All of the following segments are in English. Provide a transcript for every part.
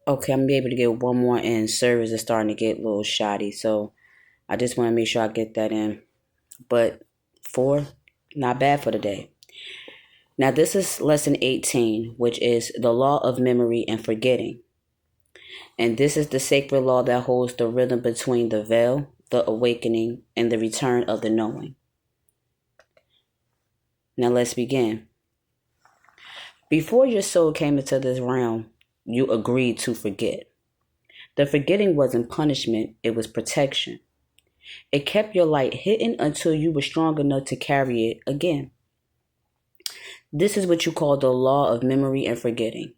Okay, I'm gonna be able to get one more in. Service is starting to get a little shoddy, so I just want to make sure I get that in. But four, not bad for the day. Now, this is lesson 18, which is the law of memory and forgetting. And this is the sacred law that holds the rhythm between the veil, the awakening, and the return of the knowing. Now, let's begin. Before your soul came into this realm, you agreed to forget. The forgetting wasn't punishment, it was protection. It kept your light hidden until you were strong enough to carry it again. This is what you call the law of memory and forgetting.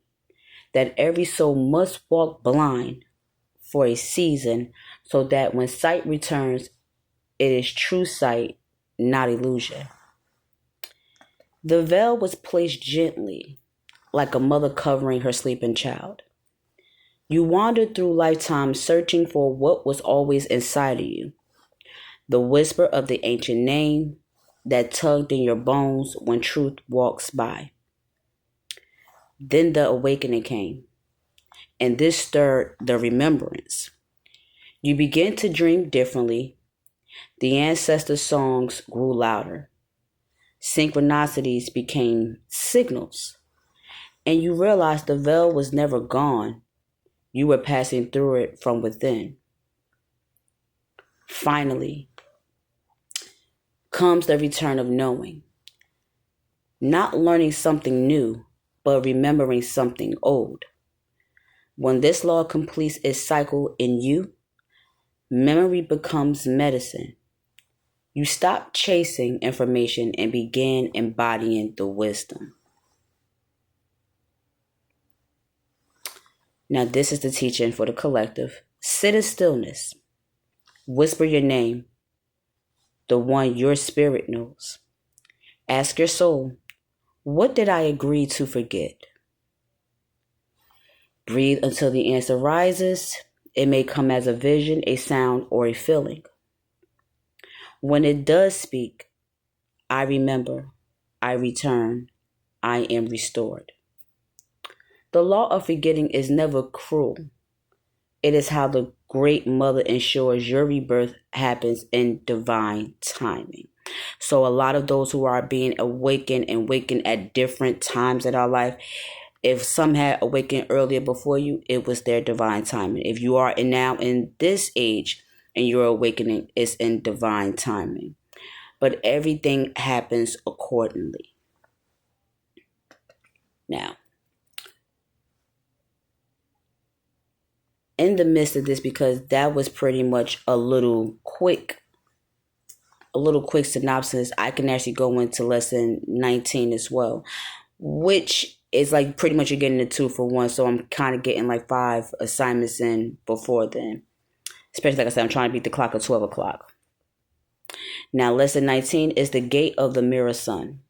That every soul must walk blind for a season so that when sight returns, it is true sight, not illusion. The veil was placed gently, like a mother covering her sleeping child. You wandered through lifetime searching for what was always inside of you. The whisper of the ancient name that tugged in your bones when truth walks by. Then the awakening came, and this stirred the remembrance. You began to dream differently. The ancestor songs grew louder. Synchronicities became signals, and you realized the veil was never gone. You were passing through it from within. Finally comes the return of knowing. Not learning something new, but remembering something old. When this law completes its cycle in you, memory becomes medicine. You stop chasing information and begin embodying the wisdom. Now, this is the teaching for the collective. Sit in stillness. Whisper your name, the one your spirit knows. Ask your soul, what did I agree to forget? Breathe until the answer rises. It may come as a vision, a sound, or a feeling. When it does speak, I remember, I return, I am restored. The law of forgetting is never cruel. It is how the great mother ensures your rebirth happens in divine timing. So a lot of those who are being awakened and wakened at different times in our life, if some had awakened earlier before you, it was their divine timing. If you are now in this age and you're awakening, it's in divine timing. But everything happens accordingly. Now, in the midst of this, because that was pretty much a little quick synopsis, I can actually go into lesson 19 as well, which is like pretty much you're getting a 2-for-1. So I'm kind of getting like 5 assignments in before then. Especially, like I said, I'm trying to beat the clock at 12 o'clock. Now, lesson 19 is the gate of the mirror sun.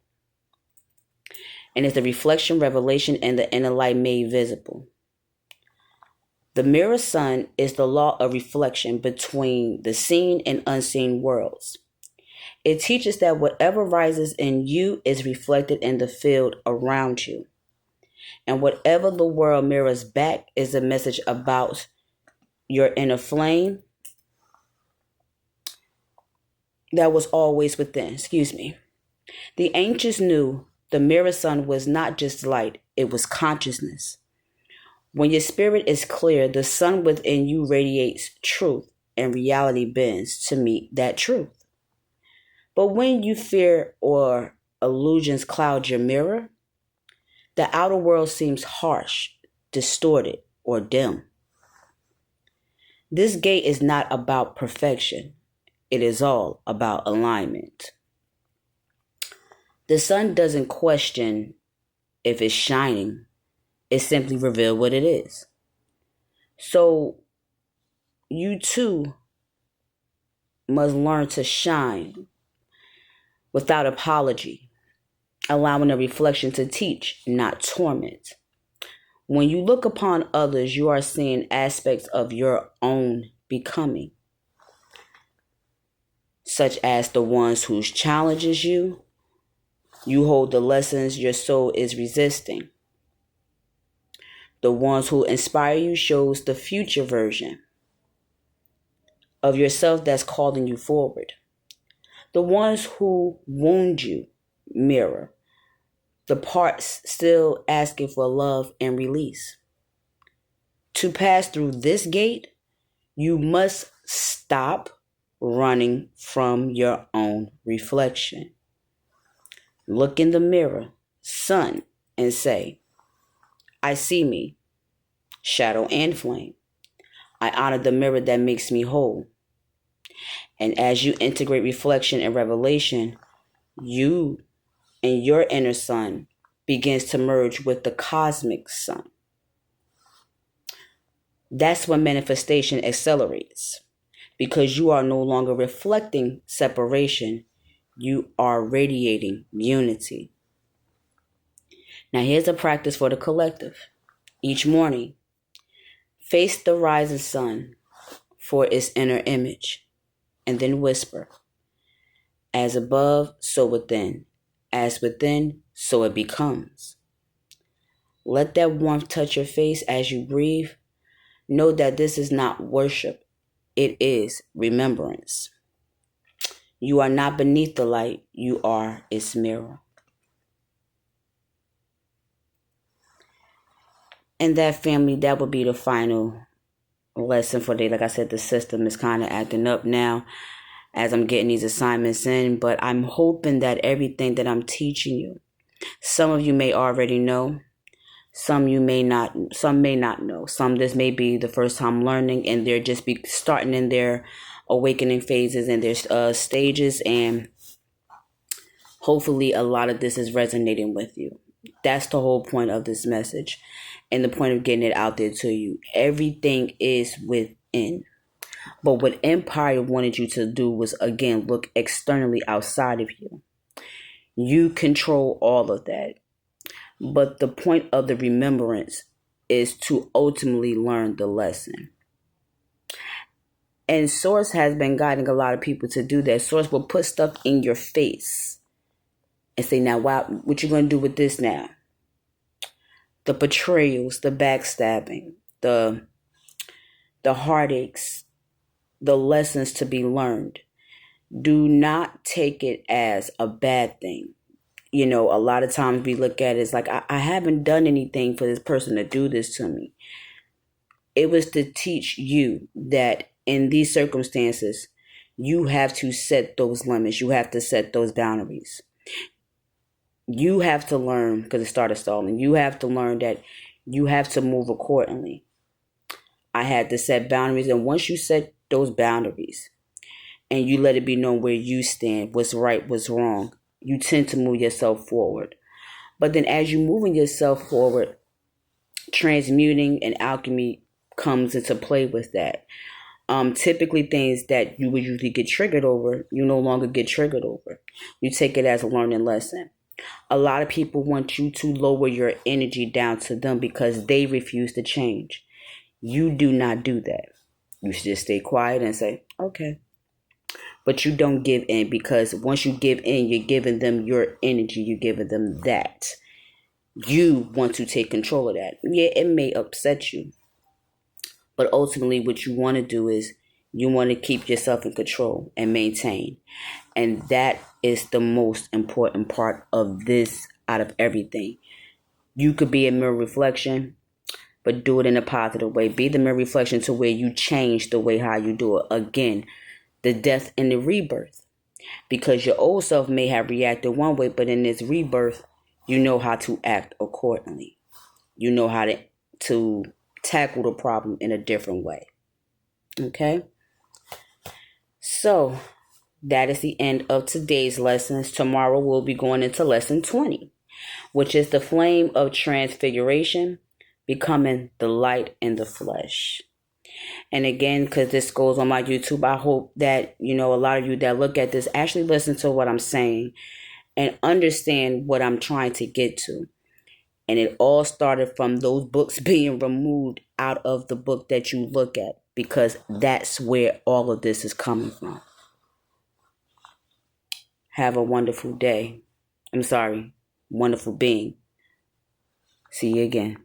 And it's the reflection, revelation, and the inner light made visible. The mirror sun is the law of reflection between the seen and unseen worlds. It teaches that whatever rises in you is reflected in the field around you. And whatever the world mirrors back is a message about your inner flame that was always within. The ancients knew the mirror sun was not just light, it was consciousness. When your spirit is clear, the sun within you radiates truth, and reality bends to meet that truth. But when you fear or illusions cloud your mirror, the outer world seems harsh, distorted, or dim. This gate is not about perfection. It is all about alignment. The sun doesn't question if it's shining. It simply reveals what it is. So you too must learn to shine without apology, allowing the reflection to teach, not torment. When you look upon others, you are seeing aspects of your own becoming, such as the ones whose challenges you. You hold the lessons your soul is resisting. The ones who inspire you shows the future version of yourself that's calling you forward. The ones who wound you mirror the parts still asking for love and release. To pass through this gate, you must stop running from your own reflection. Look in the mirror, sun, and say, I see me, shadow and flame. I honor the mirror that makes me whole. And as you integrate reflection and revelation, you and your inner sun begins to merge with the cosmic sun. That's when manifestation accelerates, because you are no longer reflecting separation, you are radiating unity. Now here's a practice for the collective. Each morning, face the rising sun for its inner image, and then whisper, as above, so within. As within, so it becomes. Let that warmth touch your face as you breathe. Know that this is not worship. It is remembrance. You are not beneath the light. You are its mirror. And that, family, that would be the final lesson for today. Like I said, the system is kind of acting up now as I'm getting these assignments in, but I'm hoping that everything that I'm teaching you, some of you may already know, some may not know. Some this may be the first time learning, and they're just be starting in their awakening phases and their stages, and hopefully a lot of this is resonating with you. That's the whole point of this message and the point of getting it out there to you. Everything is within. But what Empire wanted you to do was, again, look externally outside of you. You control all of that. But the point of the remembrance is to ultimately learn the lesson. And Source has been guiding a lot of people to do that. Source will put stuff in your face and say, now, what you going to do with this now? The betrayals, the backstabbing, the heartaches, the lessons to be learned. Do not take it as a bad thing. You know, a lot of times we look at it as like, I haven't done anything for this person to do this to me. It was to teach you that in these circumstances, you have to set those limits. You have to set those boundaries. You have to learn, because it started stalling, you have to learn that you have to move accordingly. I had to set boundaries, and once you set those boundaries and you let it be known where you stand, what's right, what's wrong, you tend to move yourself forward. But then as you're moving yourself forward, transmuting and alchemy comes into play with that. Typically things that you would usually get triggered over, you no longer get triggered over. You take it as a learning lesson. A lot of people want you to lower your energy down to them because they refuse to change. You do not do that. You should just stay quiet and say, okay. But you don't give in, because once you give in, you're giving them your energy. You're giving them that. You want to take control of that. Yeah, it may upset you. But ultimately what you want to do is you want to keep yourself in control and maintain. And that is the most important part of this out of everything. You could be a mirror reflection, but do it in a positive way. Be the mirror reflection to where you change the way how you do it. Again, the death and the rebirth. Because your old self may have reacted one way, but in this rebirth, you know how to act accordingly. You know how to tackle the problem in a different way. Okay? So, that is the end of today's lessons. Tomorrow we'll be going into lesson 20, which is the flame of transfiguration, becoming the light in the flesh. And again, because this goes on my YouTube, I hope that, a lot of you that look at this actually listen to what I'm saying and understand what I'm trying to get to. And it all started from those books being removed out of the book that you look at, because that's where all of this is coming from. Have a wonderful day. Wonderful being. See you again.